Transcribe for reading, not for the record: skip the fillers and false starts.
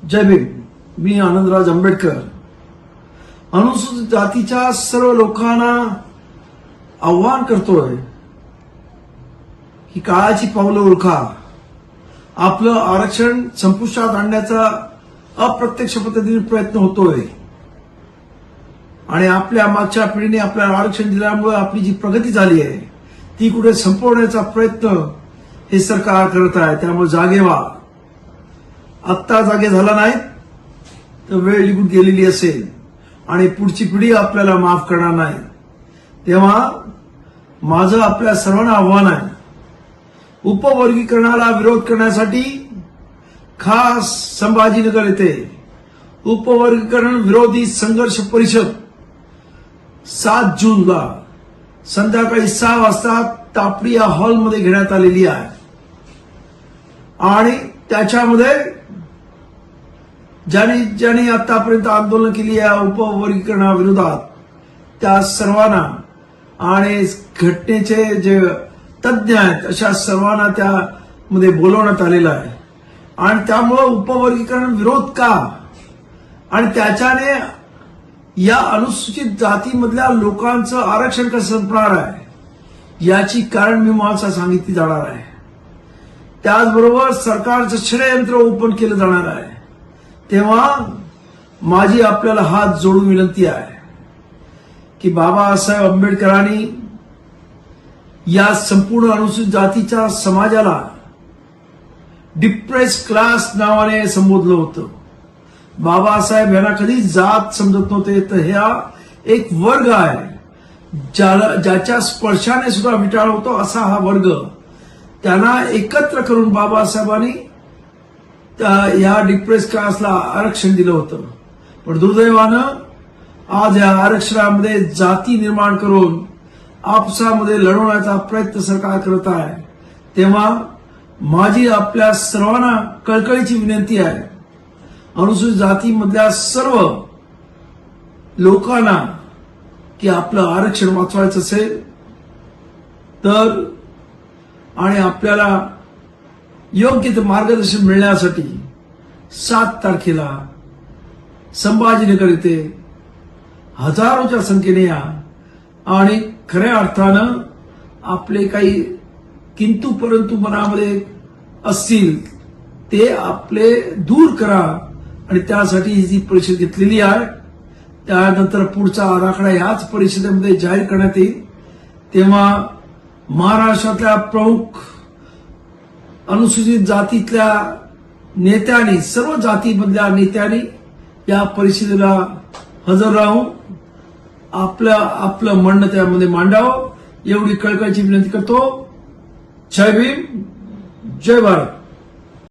जय भीम. मी आनंदराज आंबेडकर अनुसूचित जातीच्या सर्व लोकांना आव्हान करतोय की काळाची पावलं ओळखा. आपलं आरक्षण संपुष्टात आणण्याचा अप्रत्यक्ष पद्धतीने प्रयत्न होतोय आणि आपल्या मागच्या पिढीने आपल्याला आरक्षण दिल्यामुळे आपली जी प्रगती झाली आहे ती कुठे संपवण्याचा प्रयत्न हे सरकार करत आहे. त्यामुळे जागे व्हा. आत्ता जागे झाला नाही तर वेळ निघून गेलेली असेल आणि पुढची पिढी आपल्याला माफ करणार नाही. तेव्हा माझं आपल्या सर्वांना आव्हान आहे, उपवर्गीकरणाला विरोध करण्यासाठी खास संभाजीनगर येथे उपवर्गीकरण विरोधी संघर्ष परिषद 7 जूनला संध्याकाळी 6 वाजता तापडी या हॉलमध्ये घेण्यात आलेली आहे आणि त्याच्यामध्ये ज्यांनी आतापर्यंत आंदोलन केली या उपवर्गीकरणाविरोधात त्या सर्वांना आणि घटनेचे जे तज्ज्ञ आहेत अशा सर्वांना त्यामध्ये बोलवण्यात आलेलं आहे. आणि त्यामुळे उपवर्गीकरण विरोध का आणि त्याच्याने या अनुसूचित जातीमधल्या लोकांचं आरक्षण कसं संपणार आहे याची कारण मीमांसा सांगितली जाणार आहे. त्याचबरोबर सरकारचं षडयंत्र ओपन केलं जाणार आहे. तेव्हा माझी आपल्याला हात जोडून विनंती आहे की बाबासाहेब आंबेडकरांनी या संपूर्ण अनुसूचित जातीच्या समाजाला डिप्रेस क्लास नावाने संबोधलं होतं. बाबासाहेब यांना कधी जात समजत नव्हते, तर हा एक वर्ग आहे ज्याच्या स्पर्शाने सुद्धा विटाळ होतो असा हा वर्ग. त्यांना एकत्र करून बाबासाहेबांनी या डिप्रेस क्लासला आरक्षण दिलं होतं. पण दुर्दैवानं आज या आरक्षणामध्ये जाती निर्माण करून आपसामध्ये लढवण्याचा प्रयत्न सरकार करत आहे. तेव्हा माझी आपल्या सर्वांना कळकळीची विनंती आहे, अनुसूचित जातीमधल्या सर्व लोकांना की आपलं आरक्षण वाचवायचं असेल तर आणि आपल्याला योग्य ते मार्गदर्शन मिळण्यासाठी 7 तारखेला संभाजीनगर येथे हजारोच्या संख्येने या आणि खऱ्या अर्थानं आपले काही किंतु परंतु मनामध्ये असतील ते आपले दूर करा आणि त्यासाठी ही जी परिषद घेतलेली आहे. त्यानंतर पुढचा आराखडा याच परिषदेमध्ये जाहीर करण्यात येईल. तेव्हा महाराष्ट्रातल्या प्रमुख अनुसूचित जातीतल्या नेत्यांनी, सर्व जातीमधल्या नेत्यांनी या परिषदेला हजर राहून आपलं म्हणणं त्यामध्ये मांडावं एवढी कळकळीची विनंती करतो. जय भीम, जय भारत.